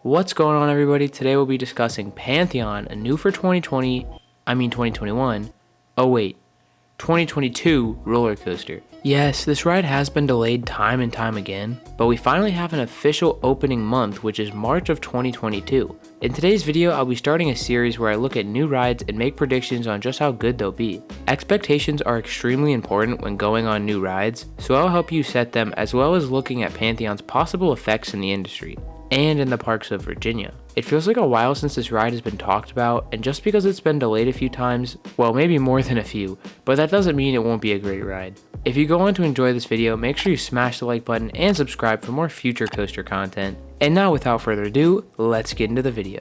What's going on, everybody? Today we'll be discussing Pantheon, a new for 2021. Oh wait, 2022 roller coaster. Yes, this ride has been delayed time and time again, but we finally have an official opening month, which is March of 2022. In today's video, I'll be starting a series where I look at new rides and make predictions on just how good they'll be. Expectations are extremely important when going on new rides, so I'll help you set them as well as looking at Pantheon's possible effects in the industry and in the parks of Virginia. It feels like a while since this ride has been talked about, and just because it's been delayed a few times, well, maybe more than a few, but that doesn't mean it won't be a great ride. If you go on to enjoy this video, make sure you smash the like button and subscribe for more future coaster content. And now, without further ado, let's get into the video.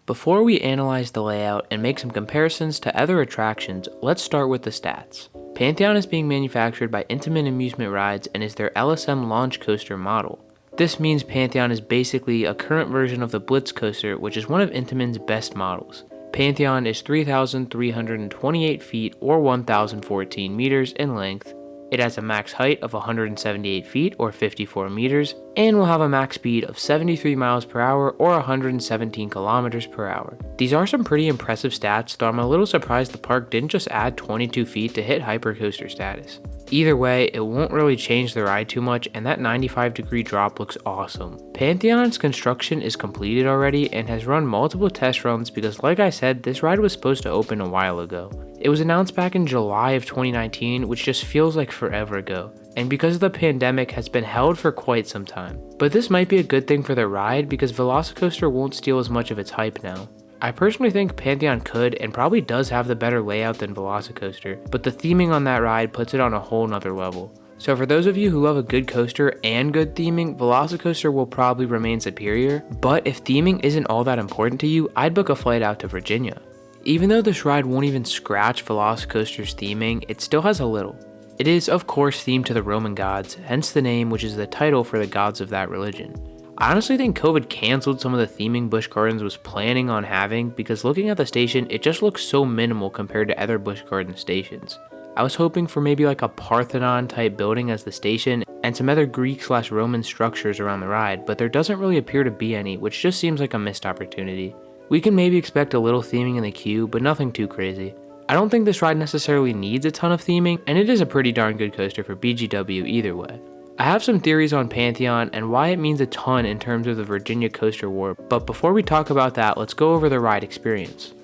Before we analyze the layout and make some comparisons to other attractions, let's start with the stats. Pantheon is being manufactured by Intamin Amusement Rides and is their LSM launch coaster model. This means Pantheon is basically a current version of the Blitz coaster, which is one of Intamin's best models. Pantheon is 3,328 feet or 1,014 meters in length. It has a max height of 178 feet or 54 meters, and will have a max speed of 73 miles per hour or 117 kilometers per hour. These are some pretty impressive stats, though I'm a little surprised the park didn't just add 22 feet to hit hypercoaster status. Either way, it won't really change the ride too much, and that 95-degree drop looks awesome. Pantheon's construction is completed already and has run multiple test runs because, like I said, this ride was supposed to open a while ago. It was announced back in July of 2019, which just feels like forever ago, and because of the pandemic has been held for quite some time. But this might be a good thing for the ride because Velocicoaster won't steal as much of its hype now. I personally think Pantheon could and probably does have the better layout than Velocicoaster, but the theming on that ride puts it on a whole nother level. So for those of you who love a good coaster and good theming, Velocicoaster will probably remain superior, but if theming isn't all that important to you, I'd book a flight out to Virginia. Even though this ride won't even scratch Velocicoaster's theming, it still has a little. It is, of course, themed to the Roman gods, hence the name, which is the title for the gods of that religion. I honestly think COVID canceled some of the theming Busch Gardens was planning on having because looking at the station, it just looks so minimal compared to other Busch Garden stations. I was hoping for maybe like a Parthenon type building as the station and some other Greek/Roman structures around the ride, but there doesn't really appear to be any, which just seems like a missed opportunity. We can maybe expect a little theming in the queue, but nothing too crazy. I don't think this ride necessarily needs a ton of theming, and it is a pretty darn good coaster for BGW either way. I have some theories on Pantheon and why it means a ton in terms of the Virginia Coaster War, but before we talk about that, let's go over the ride experience.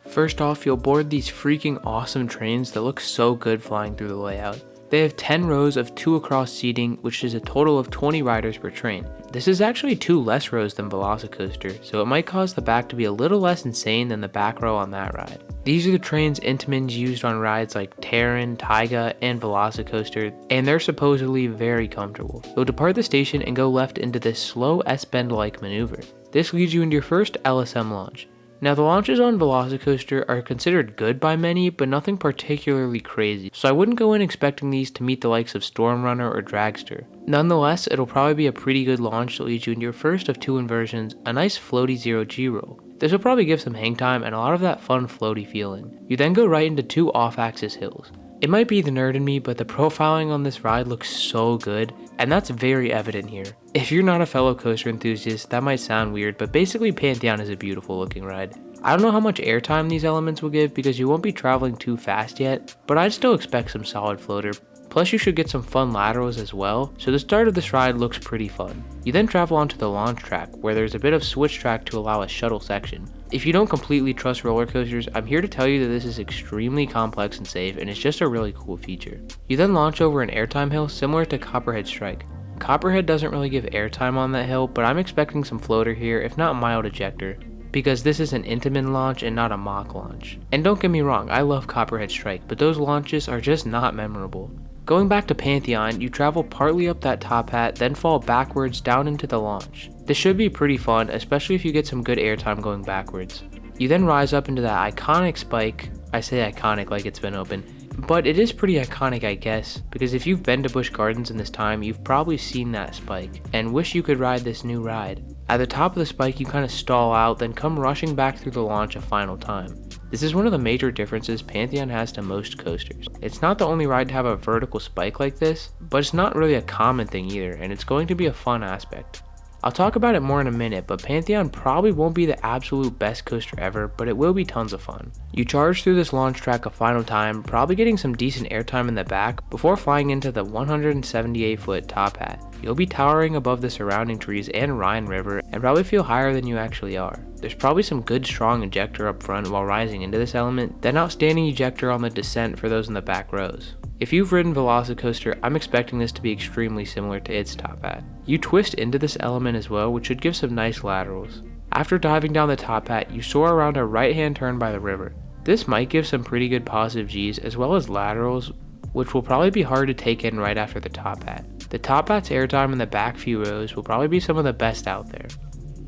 First off, you'll board these freaking awesome trains that look so good flying through the layout. They have 10 rows of 2 across seating, which is a total of 20 riders per train. This is actually 2 less rows than Velocicoaster, so it might cause the back to be a little less insane than the back row on that ride. These are the trains Intamin's used on rides like Terran, Taiga, and Velocicoaster, and they're supposedly very comfortable. You'll depart the station and go left into this slow S-bend-like maneuver. This leads you into your first LSM launch. Now, the launches on Velocicoaster are considered good by many, but nothing particularly crazy, so I wouldn't go in expecting these to meet the likes of Storm Runner or Dragster. Nonetheless, it'll probably be a pretty good launch that leads you into your first of 2 inversions, a nice floaty 0G roll. This will probably give some hang time and a lot of that fun floaty feeling. You then go right into 2 off-axis hills. It might be the nerd in me, but the profiling on this ride looks so good, and that's very evident here. If you're not a fellow coaster enthusiast, that might sound weird, but basically Pantheon is a beautiful looking ride. I don't know how much airtime these elements will give because you won't be traveling too fast yet, but I'd still expect some solid floater. Plus you should get some fun laterals as well, so the start of this ride looks pretty fun. You then travel onto the launch track, where there's a bit of switch track to allow a shuttle section. If you don't completely trust roller coasters, I'm here to tell you that this is extremely complex and safe, and it's just a really cool feature. You then launch over an airtime hill similar to Copperhead Strike. Copperhead doesn't really give airtime on that hill, but I'm expecting some floater here, if not mild ejector, because this is an Intamin launch and not a mock launch. And don't get me wrong, I love Copperhead Strike, but those launches are just not memorable. Going back to Pantheon, you travel partly up that top hat, then fall backwards down into the launch. This should be pretty fun, especially if you get some good airtime going backwards. You then rise up into that iconic spike. I say iconic like it's been open, but it is pretty iconic, I guess, because if you've been to Busch Gardens in this time, you've probably seen that spike and wish you could ride this new ride. At the top of the spike, you kind of stall out, then come rushing back through the launch a final time. This is one of the major differences Pantheon has to most coasters. It's not the only ride to have a vertical spike like this, but it's not really a common thing either, and it's going to be a fun aspect. I'll talk about it more in a minute, but Pantheon probably won't be the absolute best coaster ever, but it will be tons of fun. You charge through this launch track a final time, probably getting some decent airtime in the back, before flying into the 178-foot top hat. You'll be towering above the surrounding trees and Rhine River, and probably feel higher than you actually are. There's probably some good strong ejector up front while rising into this element, then outstanding ejector on the descent for those in the back rows. If you've ridden Velocicoaster, I'm expecting this to be extremely similar to its top hat. You twist into this element as well, which should give some nice laterals. After diving down the top hat, you soar around a right-hand turn by the river. This might give some pretty good positive Gs as well as laterals, which will probably be hard to take in right after the top hat. The top hat's airtime in the back few rows will probably be some of the best out there.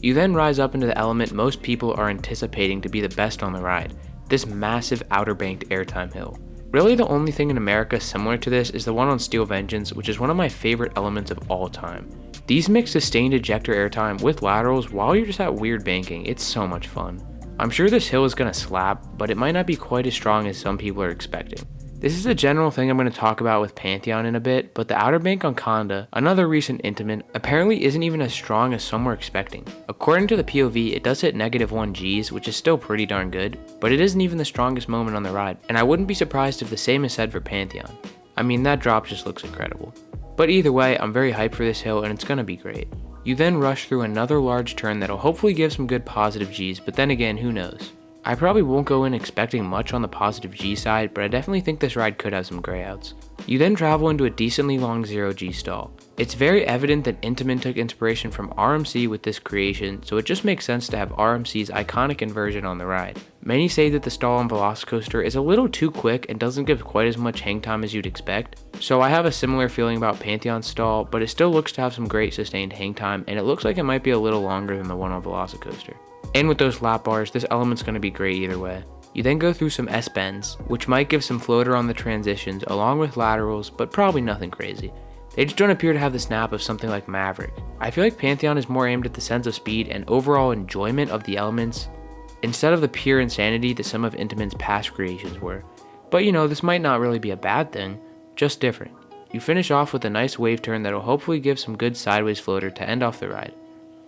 You then rise up into the element most people are anticipating to be the best on the ride, this massive outer banked airtime hill. Really the only thing in America similar to this is the one on Steel Vengeance, which is one of my favorite elements of all time. These mix sustained ejector airtime with laterals while you're just at weird banking. It's so much fun. I'm sure this hill is going to slap, but it might not be quite as strong as some people are expecting. This is a general thing I'm going to talk about with Pantheon in a bit, but the outer bank on Conda, another recent Intamin, apparently isn't even as strong as some were expecting. According to the POV, it does hit -1 Gs, which is still pretty darn good, but it isn't even the strongest moment on the ride, and I wouldn't be surprised if the same is said for Pantheon. I mean, that drop just looks incredible. But either way, I'm very hyped for this hill and it's going to be great. You then rush through another large turn that'll hopefully give some good positive Gs, but then again, who knows? I probably won't go in expecting much on the positive G side, but I definitely think this ride could have some grayouts. You then travel into a decently long 0G stall. It's very evident that Intamin took inspiration from RMC with this creation, so it just makes sense to have RMC's iconic inversion on the ride. Many say that the stall on Velocicoaster is a little too quick and doesn't give quite as much hang time as you'd expect, so I have a similar feeling about Pantheon's stall, but it still looks to have some great sustained hang time, and it looks like it might be a little longer than the one on Velocicoaster. And with those lap bars, this element's going to be great either way. You then go through some S-bends, which might give some floater on the transitions along with laterals, but probably nothing crazy. They just don't appear to have the snap of something like Maverick. I feel like Pantheon is more aimed at the sense of speed and overall enjoyment of the elements, instead of the pure insanity that some of Intamin's past creations were. But you know, this might not really be a bad thing, just different. You finish off with a nice wave turn that'll hopefully give some good sideways floater to end off the ride.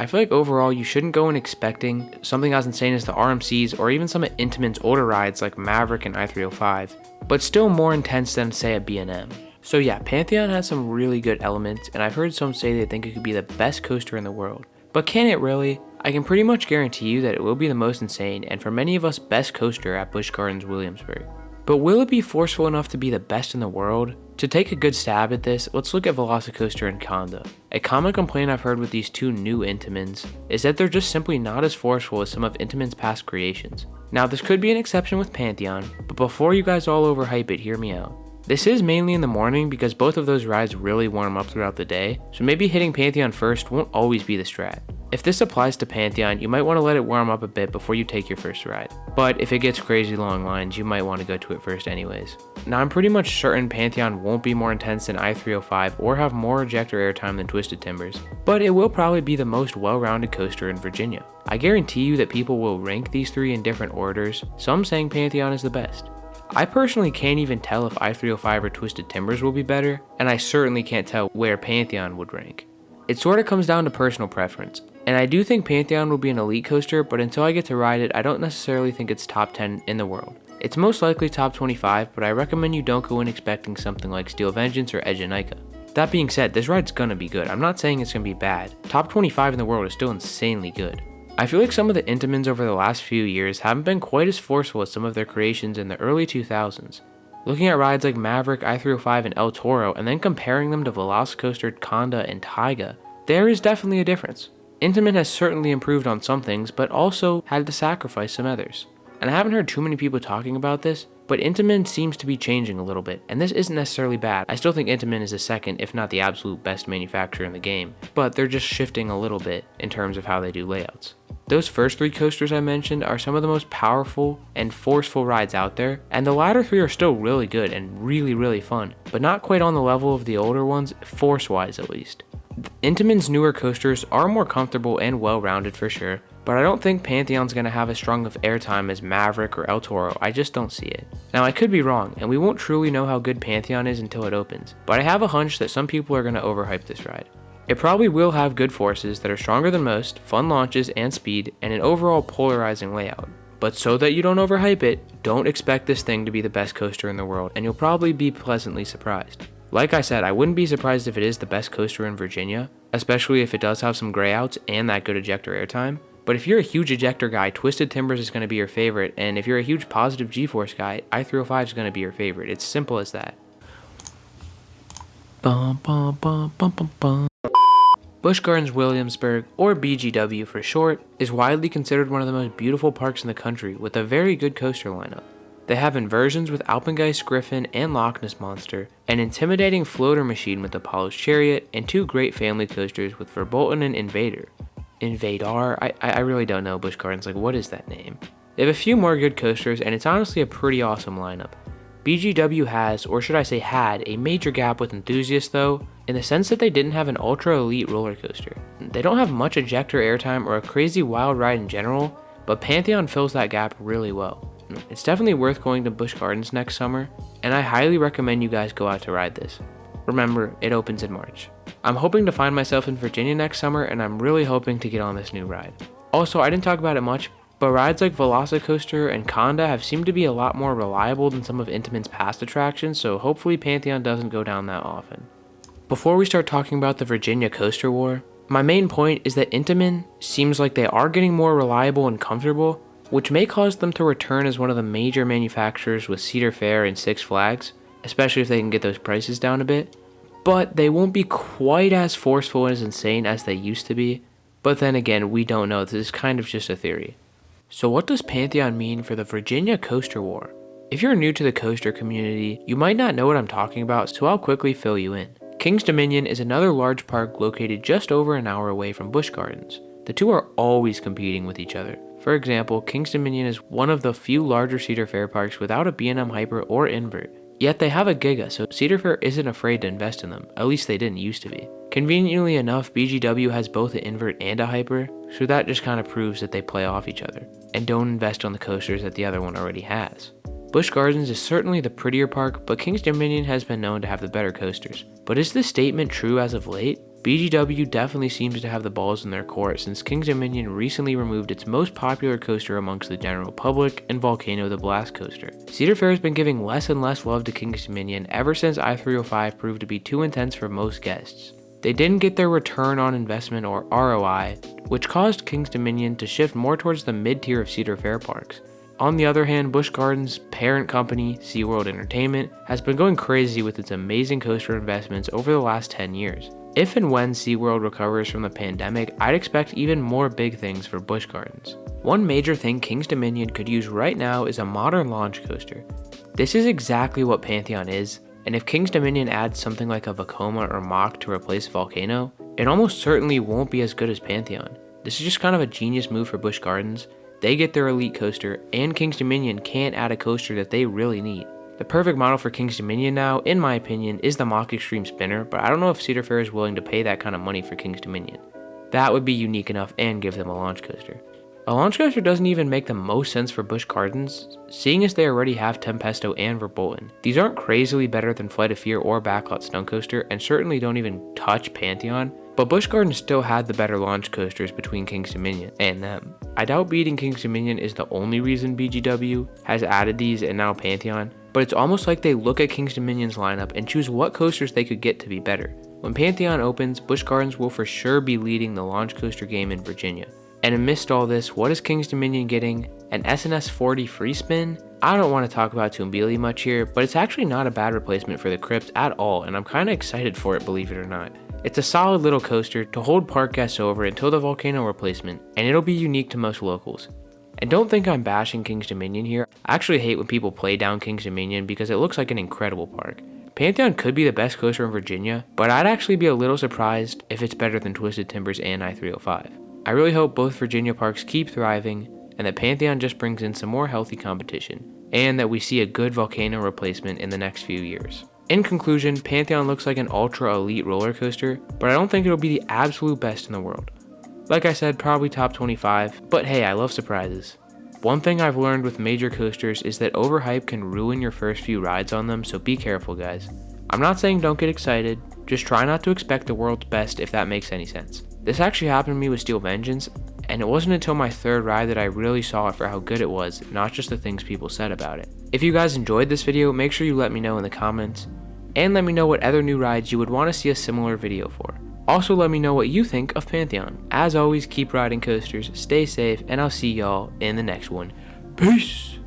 I feel like overall you shouldn't go in expecting something as insane as the RMCs or even some of Intamin's older rides like Maverick and i305, but still more intense than say a B&M. So yeah, Pantheon has some really good elements, and I've heard some say they think it could be the best coaster in the world. But can it really? I can pretty much guarantee you that it will be the most insane, and for many of us, best coaster at Busch Gardens Williamsburg. But will it be forceful enough to be the best in the world? To take a good stab at this, let's look at Velocicoaster and Conda. A common complaint I've heard with these two new Intamins is that they're just simply not as forceful as some of Intamin's past creations. Now this could be an exception with Pantheon, but before you guys all overhype it, hear me out. This is mainly in the morning because both of those rides really warm up throughout the day, so maybe hitting Pantheon first won't always be the strat. If this applies to Pantheon, you might want to let it warm up a bit before you take your first ride. But if it gets crazy long lines, you might want to go to it first anyways. Now I'm pretty much certain Pantheon won't be more intense than i305 or have more ejector airtime than Twisted Timbers, but it will probably be the most well-rounded coaster in Virginia. I guarantee you that people will rank these three in different orders, some saying Pantheon is the best. I personally can't even tell if i305 or Twisted Timbers will be better, and I certainly can't tell where Pantheon would rank. It sort of comes down to personal preference, and I do think Pantheon will be an elite coaster, but until I get to ride it, I don't necessarily think it's top 10 in the world. It's most likely top 25, but I recommend you don't go in expecting something like Steel Vengeance or Edge of Nika. That being said, this ride's gonna be good. I'm not saying it's gonna be bad. Top 25 in the world is still insanely good. I feel like some of the Intamins over the last few years haven't been quite as forceful as some of their creations in the early 2000s. Looking at rides like Maverick, i305, and El Toro, and then comparing them to Velocicoaster, Conda, and Taiga, there is definitely a difference. Intamin has certainly improved on some things, but also had to sacrifice some others. And I haven't heard too many people talking about this, but Intamin seems to be changing a little bit, and this isn't necessarily bad. I still think Intamin is the second, if not the absolute best manufacturer in the game, but they're just shifting a little bit in terms of how they do layouts. Those first three coasters I mentioned are some of the most powerful and forceful rides out there, and the latter three are still really good and really fun, but not quite on the level of the older ones, force-wise at least. Intamin's newer coasters are more comfortable and well-rounded for sure, but I don't think Pantheon's going to have as strong of airtime as Maverick or El Toro. I just don't see it. Now, I could be wrong, and we won't truly know how good Pantheon is until it opens, but I have a hunch that some people are going to overhype this ride. It probably will have good forces that are stronger than most, fun launches and speed, and an overall polarizing layout. But so that you don't overhype it, don't expect this thing to be the best coaster in the world, and you'll probably be pleasantly surprised. Like I said, I wouldn't be surprised if it is the best coaster in Virginia, especially if it does have some grayouts and that good ejector airtime. But if you're a huge ejector guy, Twisted Timbers is going to be your favorite, and if you're a huge positive G-Force guy, i305 is going to be your favorite. It's simple as that. Bum, bum, bum, bum, bum, bum. Busch Gardens Williamsburg, or BGW for short, is widely considered one of the most beautiful parks in the country with a very good coaster lineup. They have inversions with Alpengeist Griffin and Loch Ness Monster, an intimidating floater machine with Apollo's Chariot, and two great family coasters with Verbolten and Invader. Invadar? I really don't know Busch Gardens, like what is that name? They have a few more good coasters and it's honestly a pretty awesome lineup. BGW has, or should I say had, a major gap with enthusiasts though, in the sense that they didn't have an ultra elite roller coaster. They don't have much ejector airtime or a crazy wild ride in general, but Pantheon fills that gap really well. It's definitely worth going to Busch Gardens next summer, and I highly recommend you guys go out to ride this. Remember, it opens in March. I'm hoping to find myself in Virginia next summer, and I'm really hoping to get on this new ride. Also, I didn't talk about it much, but rides like Velocicoaster and Conda have seemed to be a lot more reliable than some of Intamin's past attractions, so hopefully Pantheon doesn't go down that often. Before we start talking about the Virginia Coaster War, my main point is that Intamin seems like they are getting more reliable and comfortable, which may cause them to return as one of the major manufacturers with Cedar Fair and Six Flags, especially if they can get those prices down a bit. But they won't be quite as forceful and as insane as they used to be. But then again, we don't know. This is kind of just a theory. So what does Pantheon mean for the Virginia Coaster War? If you're new to the coaster community, you might not know what I'm talking about, so I'll quickly fill you in. Kings Dominion is another large park located just over an hour away from Busch Gardens. The two are always competing with each other. For example, Kings Dominion is one of the few larger Cedar Fair parks without a B&M Hyper or invert. Yet they have a Giga, so Cedar Fair isn't afraid to invest in them, at least they didn't used to be. Conveniently enough, BGW has both an invert and a Hyper, so that just kind of proves that they play off each other, and don't invest on the coasters that the other one already has. Busch Gardens is certainly the prettier park, but Kings Dominion has been known to have the better coasters. But is this statement true as of late? BGW definitely seems to have the balls in their court since Kings Dominion recently removed its most popular coaster amongst the general public in Volcano the Blast Coaster. Cedar Fair has been giving less and less love to Kings Dominion ever since i305 proved to be too intense for most guests. They didn't get their return on investment or ROI, which caused Kings Dominion to shift more towards the mid-tier of Cedar Fair parks. On the other hand, Busch Gardens' parent company, SeaWorld Entertainment, has been going crazy with its amazing coaster investments over the last 10 years. If and when SeaWorld recovers from the pandemic, I'd expect even more big things for Busch Gardens. One major thing Kings Dominion could use right now is a modern launch coaster. This is exactly what Pantheon is, and if Kings Dominion adds something like a Vekoma or Mach to replace Volcano, it almost certainly won't be as good as Pantheon. This is just kind of a genius move for Busch Gardens. They get their elite coaster, and Kings Dominion can't add a coaster that they really need. The perfect model for Kings Dominion now, in my opinion, is the Mach Extreme Spinner, but I don't know if Cedar Fair is willing to pay that kind of money for Kings Dominion. That would be unique enough and give them a launch coaster. A launch coaster doesn't even make the most sense for Busch Gardens, seeing as they already have Tempesto and Verbolten. These aren't crazily better than Flight of Fear or Backlot Stunt Coaster, and certainly don't even touch Pantheon, but Busch Gardens still had the better launch coasters between Kings Dominion and them. I doubt beating Kings Dominion is the only reason BGW has added these and now Pantheon, but it's almost like they look at Kings Dominion's lineup and choose what coasters they could get to be better. When Pantheon opens, Busch Gardens will for sure be leading the launch coaster game in Virginia. And amidst all this, what is Kings Dominion getting? An SNS 40 free spin? I don't want to talk about Tumbili much here, but it's actually not a bad replacement for the Crypt at all, and I'm kind of excited for it, believe it or not. It's a solid little coaster to hold park guests over until the Volcano replacement, and it'll be unique to most locals. And don't think I'm bashing Kings Dominion here. I actually hate when people play down Kings Dominion because it looks like an incredible park. Pantheon could be the best coaster in Virginia, but I'd actually be a little surprised if it's better than Twisted Timbers and i305. I really hope both Virginia parks keep thriving, and that Pantheon just brings in some more healthy competition, and that we see a good Volcano replacement in the next few years. In conclusion, Pantheon looks like an ultra elite roller coaster, but I don't think it'll be the absolute best in the world. Like I said, probably top 25, but hey, I love surprises. One thing I've learned with major coasters is that overhype can ruin your first few rides on them, so be careful guys. I'm not saying don't get excited, just try not to expect the world's best if that makes any sense. This actually happened to me with Steel Vengeance, and it wasn't until my third ride that I really saw it for how good it was, not just the things people said about it. If you guys enjoyed this video, make sure you let me know in the comments, and let me know what other new rides you would want to see a similar video for. Also let me know what you think of Pantheon. As always, keep riding coasters, stay safe, and I'll see y'all in the next one. Peace!